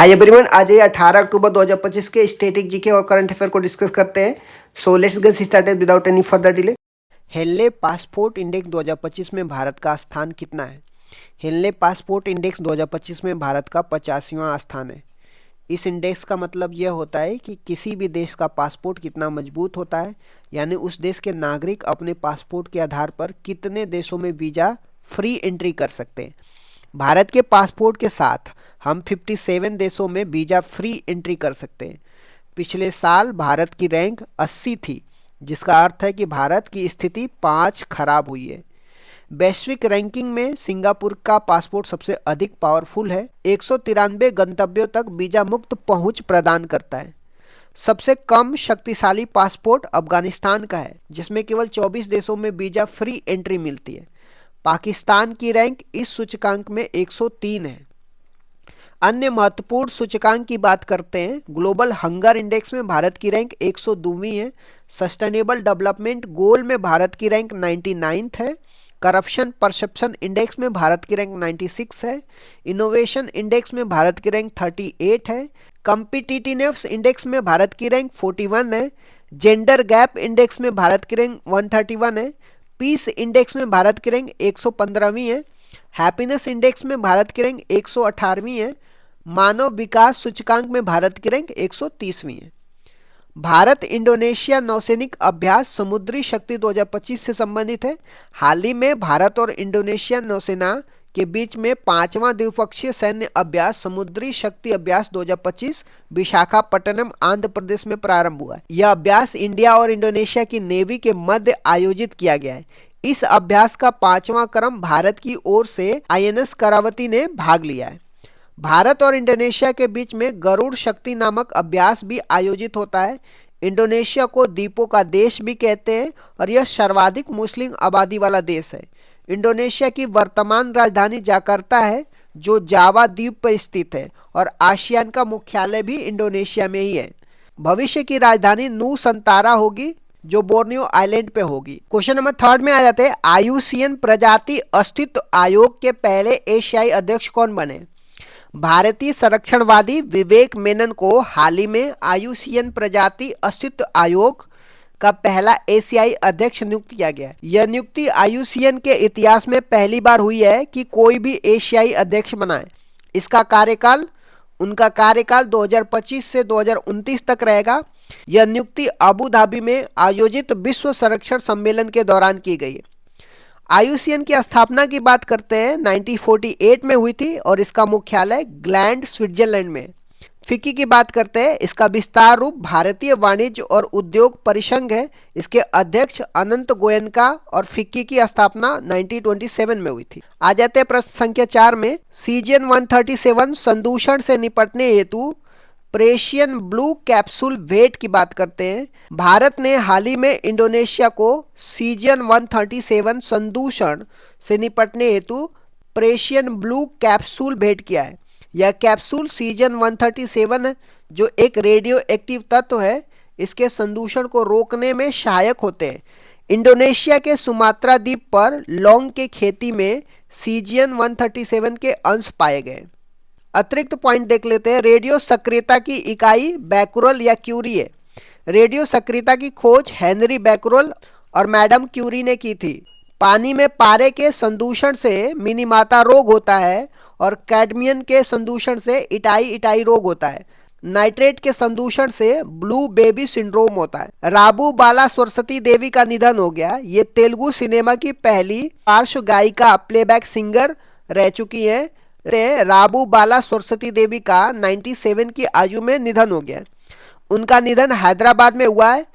Hi everyone, आज ये 18 October 2025 के स्टैटिक जीके और करंट अफेयर को डिस्कस करते हैं। So let's get started without any further delay. Henley passport index 2025 में भारत का स्थान कितना है? हेनले पासपोर्ट इंडेक्स 2025 में भारत का 85वां स्थान है। इस इंडेक्स का मतलब यह होता है कि किसी भी देश का पासपोर्ट कितना मजबूत होता है, यानी उस देश के नागरिक अपने पासपोर्ट के आधार पर कितने देशों में वीज़ा फ्री एंट्री कर सकते हैं। भारत के पासपोर्ट के साथ हम 57 देशों में वीज़ा फ्री एंट्री कर सकते हैं। पिछले साल भारत की रैंक 80 थी, जिसका अर्थ है कि भारत की स्थिति 5 खराब हुई है। वैश्विक रैंकिंग में सिंगापुर का पासपोर्ट सबसे अधिक पावरफुल है, 193 गंतव्यों तक वीज़ा मुक्त पहुंच प्रदान करता है। सबसे कम शक्तिशाली पासपोर्ट अफगानिस्तान का है, जिसमें केवल 24 देशों में वीज़ा फ्री एंट्री मिलती है। पाकिस्तान की रैंक इस सूचकांक में 103 है। अन्य महत्वपूर्ण सूचकांक की बात करते हैं। ग्लोबल हंगर इंडेक्स में भारत की रैंक 102वीं है। सस्टेनेबल डेवलपमेंट गोल में भारत की रैंक 99th है। करप्शन परसेप्शन इंडेक्स में भारत की रैंक 96 है। इनोवेशन इंडेक्स में भारत की रैंक 38 है। कम्पिटिटिवनेस इंडेक्स में भारत की रैंक 41 है। जेंडर गैप इंडेक्स में भारत की रैंक 131 है। पीस इंडेक्स में भारत की रैंक 115वीं है। हैप्पीनेस इंडेक्स में भारत की रैंक 118वीं है। मानव विकास सूचकांक में भारत की रैंक 130वीं है। भारत इंडोनेशिया नौसैनिक अभ्यास समुद्री शक्ति 2025 से संबंधित है। हाल ही में भारत और इंडोनेशिया नौसेना के बीच में 5वां द्विपक्षीय सैन्य अभ्यास समुद्री शक्ति अभ्यास 2025 विशाखापट्टनम आंध्र प्रदेश में प्रारंभ हुआ है। यह अभ्यास इंडिया और इंडोनेशिया की नेवी के मध्य आयोजित किया गया है। इस अभ्यास का 5वां क्रम भारत की ओर से आईएनएस करावती ने भाग लिया है। भारत और इंडोनेशिया के बीच में गरुड़ शक्ति नामक अभ्यास भी आयोजित होता है। इंडोनेशिया को द्वीपों का देश भी कहते हैं और यह सर्वाधिक मुस्लिम आबादी वाला देश है। इंडोनेशिया की वर्तमान राजधानी जाकार्ता है, जो जावा द्वीप पर स्थित है, और आसियान का मुख्यालय भी इंडोनेशिया में ही है। भविष्य की राजधानी नूसंतारा होगी, जो बोर्नियो आइलैंड पे होगी। क्वेश्चन नंबर 3 में आ जाते हैं। आईयूसीएन प्रजाति अस्तित्व आयोग के पहले एशियाई अध्यक्ष कौन बने? भारतीय संरक्षणवादी विवेक मेनन को हाल ही में आईयूसीएन प्रजाति अस्तित्व आयोग का पहला एशियाई अध्यक्ष नियुक्त किया गया है। यह नियुक्ति आईयूसीएन के इतिहास में पहली बार हुई है कि कोई भी एशियाई अध्यक्ष बना है। उनका कार्यकाल 2025 से 2029 तक रहेगा। यह नियुक्ति अबू धाबी में आयोजित विश्व संरक्षण सम्मेलन के दौरान की गई है। आईयूसीएन की स्थापना की बात करते हैं, 1948 में हुई थी और इसका मुख्यालय ग्लैंड स्विट्जरलैंड में। फिक्की की बात करते हैं, इसका विस्तार रूप भारतीय वाणिज्य और उद्योग परिसंघ है। इसके अध्यक्ष अनंत गोयनका और फिक्की की स्थापना 1927 में हुई थी। आ जाते हैं प्रश्न संख्या 4 में। सीजन 137 संदूषण से निपटने हेतु प्रेशियन ब्लू कैप्सूल भेंट की बात करते हैं। भारत ने हाल ही में इंडोनेशिया को सीजन 137 संदूषण से निपटने हेतु प्रेशियन ब्लू कैप्सूल भेंट किया है। यह कैप्सूल सीजन 137 है, जो एक रेडियो एक्टिव तत्व है। इसके संदूषण को रोकने में सहायक होते हैं। इंडोनेशिया के सुमात्रा द्वीप पर लौंग के खेती में सीजन 137 के अंश पाए गए। अतिरिक्त पॉइंट देख लेते हैं। रेडियो सक्रियता की इकाई बैकुरल या क्यूरी है। रेडियो सक्रियता की खोज हेनरी बैकुरल और मैडम क्यूरी ने की थी। पानी में पारे के संदूषण से मिनीमाता रोग होता है और कैडमियम के संदूषण से इटाई रोग होता है। नाइट्रेट के संदूषण से ब्लू बेबी सिंड्रोम होता है। राबू बाला सरस्वती देवी का निधन हो गया। ये तेलुगु सिनेमा की पहली पार्श्व गायिका प्लेबैक सिंगर रह चुकी हैं। राबू बाला सरस्वती देवी का 97 की आयु में निधन हो गया। उनका निधन हैदराबाद में हुआ है।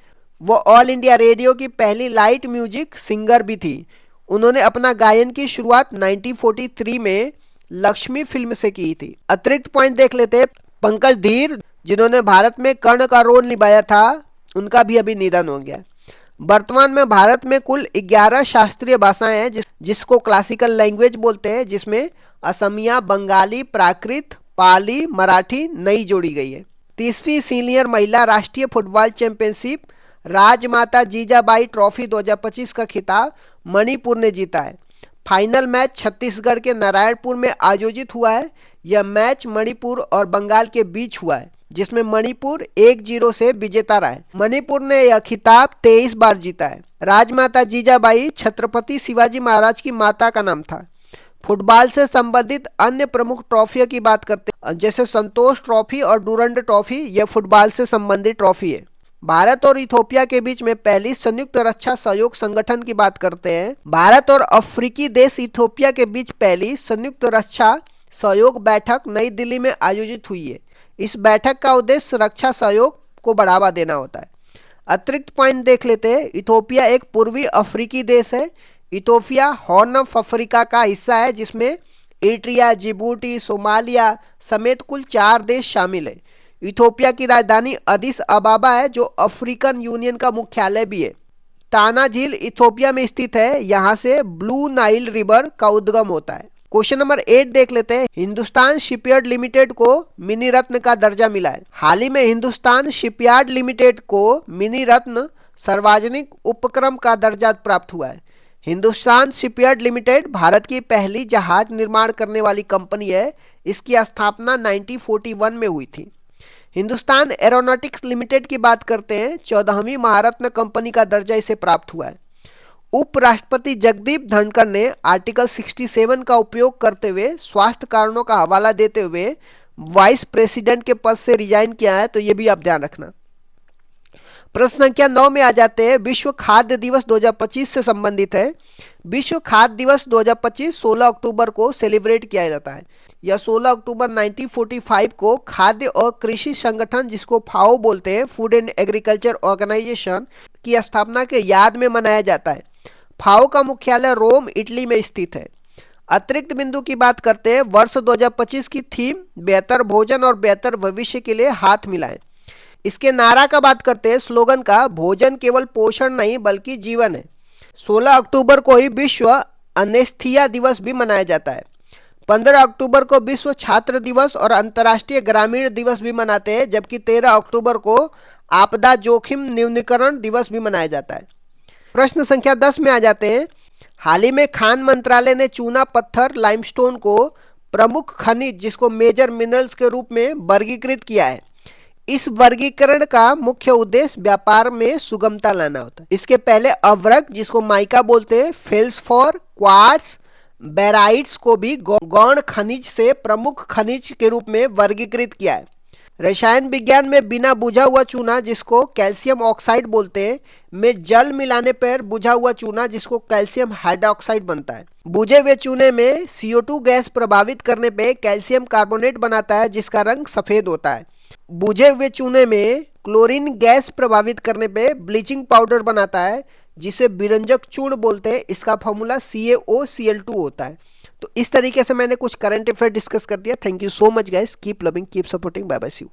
वो ऑल इंडिया रेडियो की पहली लाइट म्यूजिक सिंगर भी थी। उन्होंने अपना गायन की शुरुआत 1943 में लक्ष्मी फिल्म से की थी। अतिरिक्त पॉइंट देख लेते हैं। पंकज धीर, जिन्होंने भारत में कर्ण का रोल निभाया था, उनका भी अभी निधन हो गया। वर्तमान में भारत में कुल 11 शास्त्रीय भाषाएं हैं, जिसको क्लासिकल लैंग्वेज बोलते हैं, जिसमें असमिया, बंगाली, प्राकृत, पाली, मराठी नई जोड़ी गई है। 30वीं सीनियर महिला राष्ट्रीय फुटबॉल चैंपियनशिप राजमाता जीजाबाई ट्रॉफी 2025 का खिताब मणिपुर ने जीता है। फाइनल मैच छत्तीसगढ़ के नारायणपुर में आयोजित हुआ है। यह मैच मणिपुर और बंगाल के बीच हुआ है, जिसमें मणिपुर 1-0 से विजेता रहा है। मणिपुर ने यह खिताब 23 बार जीता है। राजमाता जीजाबाई छत्रपति शिवाजी महाराज की माता का नाम था। फुटबॉल से संबंधित अन्य प्रमुख ट्रॉफियों की बात करते हैं, जैसे संतोष ट्रॉफी और डूरंड ट्रॉफी, यह फुटबॉल से संबंधित ट्रॉफी है। भारत और इथोपिया के बीच में पहली संयुक्त रक्षा सहयोग संगठन की बात करते हैं। भारत और अफ्रीकी देश इथोपिया के बीच पहली संयुक्त रक्षा सहयोग बैठक नई दिल्ली में आयोजित हुई है। इस बैठक का उद्देश्य रक्षा सहयोग को बढ़ावा देना होता है। अतिरिक्त पॉइंट देख लेते हैं। इथोपिया एक पूर्वी अफ्रीकी देश है। इथोपिया हॉर्न ऑफ अफ्रीका का हिस्सा है, जिसमें इरिट्रिया, जिबूटी, सोमालिया समेत कुल 4 देश शामिल है। इथोपिया की राजधानी अदिस अबाबा है, जो अफ्रीकन यूनियन का मुख्यालय भी है। ताना झील इथोपिया में स्थित है। यहाँ से ब्लू नाइल रिवर का उद्गम होता है। क्वेश्चन नंबर 8 देख लेते हैं। हिंदुस्तान शिपयार्ड लिमिटेड को मिनी रत्न का दर्जा मिला है। हाल ही में हिंदुस्तान शिपयार्ड लिमिटेड को मिनी रत्न सार्वजनिक उपक्रम का दर्जा प्राप्त हुआ है। हिंदुस्तान शिपयार्ड लिमिटेड भारत की पहली जहाज निर्माण करने वाली कंपनी है। इसकी स्थापना 1941 में हुई थी। हिंदुस्तान एरोनॉटिक्स लिमिटेड की बात करते हैं। 14वीं महारत्न कंपनी का दर्जा इसे प्राप्त हुआ है। उपराष्ट्रपति जगदीप धनखड़ ने आर्टिकल 67 का उपयोग करते हुए स्वास्थ्य कारणों का हवाला देते हुए वाइस प्रेसिडेंट के पद से रिजाइन किया है, तो ये भी आप ध्यान रखना। प्रश्न संख्या 9 में आ जाते हैं। विश्व खाद्य दिवस 2025 से संबंधित है। विश्व खाद्य दिवस 2025 16 अक्टूबर को सेलिब्रेट किया जाता है। यह 16 अक्टूबर 1945 को खाद्य और कृषि संगठन, जिसको फाओ बोलते हैं, फूड एंड एग्रीकल्चर ऑर्गेनाइजेशन, की स्थापना के याद में मनाया जाता है। फाओ का मुख्यालय रोम, इटली में स्थित है। अतिरिक्त बिंदु की बात करते हैं। वर्ष 2025 की थीम बेहतर भोजन और बेहतर भविष्य के लिए हाथ मिलाएं। इसके नारा का बात करते हैं। स्लोगन का भोजन केवल पोषण नहीं बल्कि जीवन है। 16 अक्टूबर को ही विश्व अनेस्थीसिया दिवस भी मनाया जाता है। 15 अक्टूबर को विश्व छात्र दिवस और अंतर्राष्ट्रीय ग्रामीण दिवस भी मनाते हैं, जबकि 13 अक्टूबर को आपदा जोखिम न्यूनीकरण दिवस भी मनाया जाता है। प्रश्न संख्या 10 में आ जाते हैं। हाल ही में खान मंत्रालय ने चूना पत्थर लाइमस्टोन को प्रमुख खनिज, जिसको मेजर मिनरल्स के रूप में वर्गीकृत किया है। इस वर्गीकरण का मुख्य उद्देश्य व्यापार में सुगमता लाना होता है। इसके पहले अवरक, जिसको माइका बोलते हैं, फेल्सफोर, क्वार्ट्ज, बेराइट्स को भी गौण खनिज से प्रमुख खनिज के रूप में वर्गीकृत किया है। रसायन विज्ञान में बिना बुझा हुआ चूना, जिसको कैल्शियम ऑक्साइड बोलते हैं, में जल मिलाने पर बुझा हुआ चूना, जिसको कैल्शियम हाइड्रोक्साइड बनता है। बुझे हुए चूने में CO2 गैस प्रभावित करने पे कैल्शियम कार्बोनेट बनाता है, जिसका रंग सफेद होता है। बुझे हुए चूने में क्लोरीन गैस प्रभावित करने पे ब्लीचिंग पाउडर बनाता है, जिसे विरंजक चूर्ण बोलते हैं। इसका फॉर्मूला CaOCl2 होता है। तो इस तरीके से मैंने कुछ करंट अफेयर डिस्कस कर दिया। Thank you so much guys. Keep loving, keep supporting. Bye bye, see you.